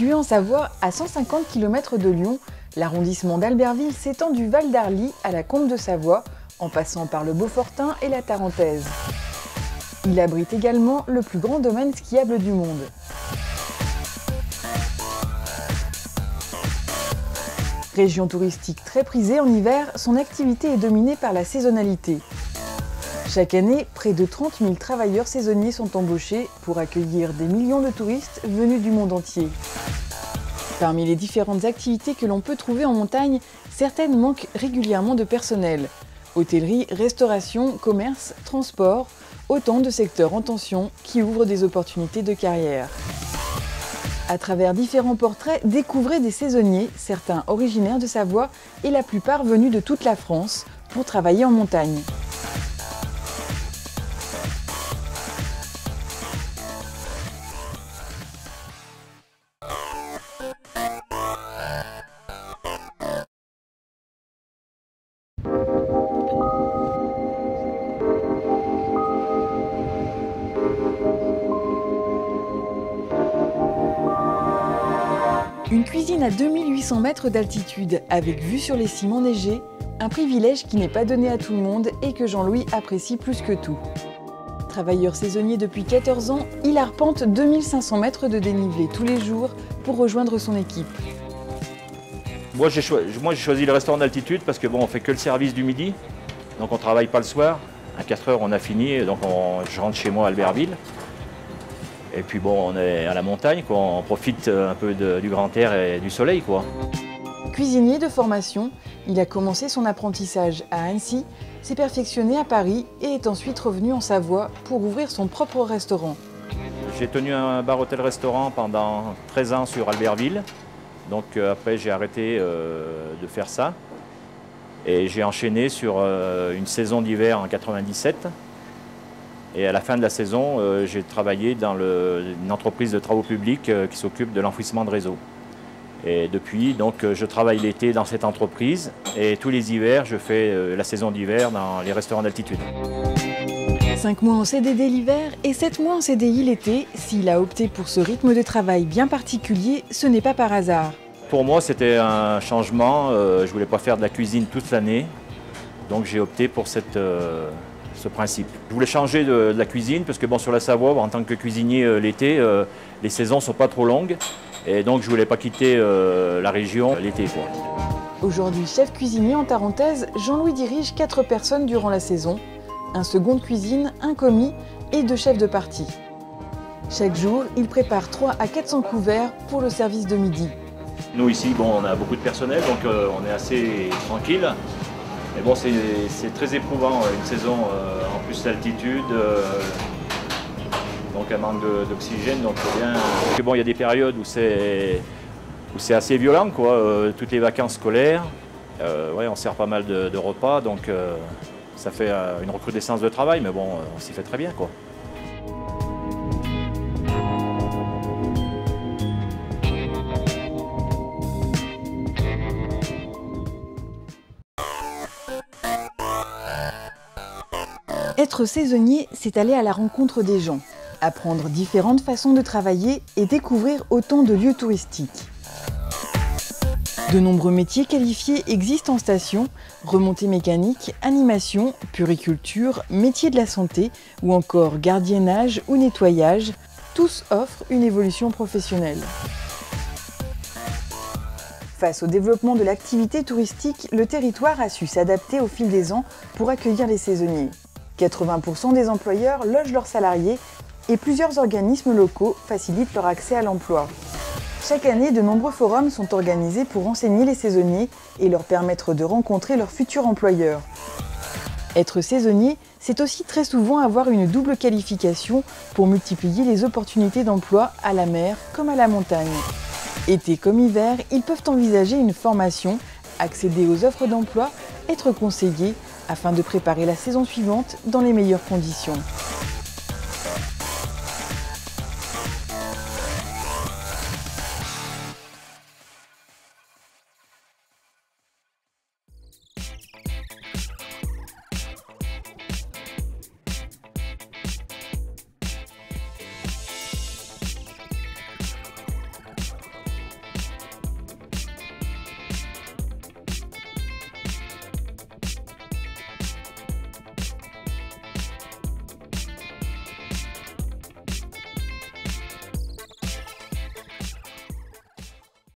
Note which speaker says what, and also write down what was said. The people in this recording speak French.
Speaker 1: Situé en Savoie, à 150 km de Lyon, l'arrondissement d'Albertville s'étend du Val d'Arly à la Combe de Savoie, en passant par le Beaufortain et la Tarentaise. Il abrite également le plus grand domaine skiable du monde. Région touristique très prisée en hiver, son activité est dominée par la saisonnalité. Chaque année, près de 30 000 travailleurs saisonniers sont embauchés pour accueillir des millions de touristes venus du monde entier. Parmi les différentes activités que l'on peut trouver en montagne, certaines manquent régulièrement de personnel. Hôtellerie, restauration, commerce, transport, autant de secteurs en tension qui ouvrent des opportunités de carrière. À travers différents portraits, découvrez des saisonniers, certains originaires de Savoie et la plupart venus de toute la France pour travailler en montagne. Une cuisine à 2800 mètres d'altitude avec vue sur les cimes enneigés, un privilège qui n'est pas donné à tout le monde et que Jean-Louis apprécie plus que tout. Travailleur saisonnier depuis 14 ans, il arpente 2500 mètres de dénivelé tous les jours pour rejoindre son équipe.
Speaker 2: Moi j'ai choisi le restaurant d'altitude parce que bon, on fait que le service du midi, donc on ne travaille pas le soir. À 4 heures on a fini, donc je rentre chez moi à Albertville. Et puis bon, on est à la montagne, quoi. On profite un peu du grand air et du soleil, quoi.
Speaker 1: Cuisinier de formation, il a commencé son apprentissage à Annecy, s'est perfectionné à Paris et est ensuite revenu en Savoie pour ouvrir son propre restaurant.
Speaker 2: J'ai tenu un bar-hôtel-restaurant pendant 13 ans sur Albertville. Donc après j'ai arrêté de faire ça. Et j'ai enchaîné sur une saison d'hiver en 97. Et à la fin de la saison, j'ai travaillé dans une entreprise de travaux publics qui s'occupe de l'enfouissement de réseau. Et depuis, donc, je travaille l'été dans cette entreprise et tous les hivers, je fais la saison d'hiver dans les restaurants d'altitude.
Speaker 1: 5 mois en CDD l'hiver et 7 mois en CDI l'été. S'il a opté pour ce rythme de travail bien particulier, ce n'est pas par hasard.
Speaker 2: Pour moi, c'était un changement. Je ne voulais pas faire de la cuisine toute l'année. Donc j'ai opté pour ce principe. Je voulais changer de la cuisine parce que bon, sur la Savoie, en tant que cuisinier l'été, les saisons ne sont pas trop longues et donc je ne voulais pas quitter la région l'été.
Speaker 1: Aujourd'hui chef cuisinier en Tarentaise, Jean-Louis dirige 4 personnes durant la saison, un second de cuisine, un commis et 2 chefs de partie. Chaque jour, il prépare 3 à 400 couverts pour le service de midi.
Speaker 2: Nous ici, bon, on a beaucoup de personnel, donc on est assez tranquille. Mais bon, c'est très éprouvant, une saison en plus d'altitude, donc un manque d'oxygène, donc c'est bien. Bon, il y a des périodes où c'est assez violent, quoi. Toutes les vacances scolaires, ouais, on sert pas mal de repas, donc ça fait une recrudescence de travail, mais bon, on s'y fait très bien, quoi.
Speaker 1: Être saisonnier, c'est aller à la rencontre des gens, apprendre différentes façons de travailler et découvrir autant de lieux touristiques. De nombreux métiers qualifiés existent en station, remontée mécanique, animation, puriculture, métier de la santé ou encore gardiennage ou nettoyage, tous offrent une évolution professionnelle. Face au développement de l'activité touristique, le territoire a su s'adapter au fil des ans pour accueillir les saisonniers. 80% des employeurs logent leurs salariés et plusieurs organismes locaux facilitent leur accès à l'emploi. Chaque année, de nombreux forums sont organisés pour renseigner les saisonniers et leur permettre de rencontrer leurs futurs employeurs. Être saisonnier, c'est aussi très souvent avoir une double qualification pour multiplier les opportunités d'emploi à la mer comme à la montagne. Été comme hiver, ils peuvent envisager une formation, accéder aux offres d'emploi, être conseillés afin de préparer la saison suivante dans les meilleures conditions.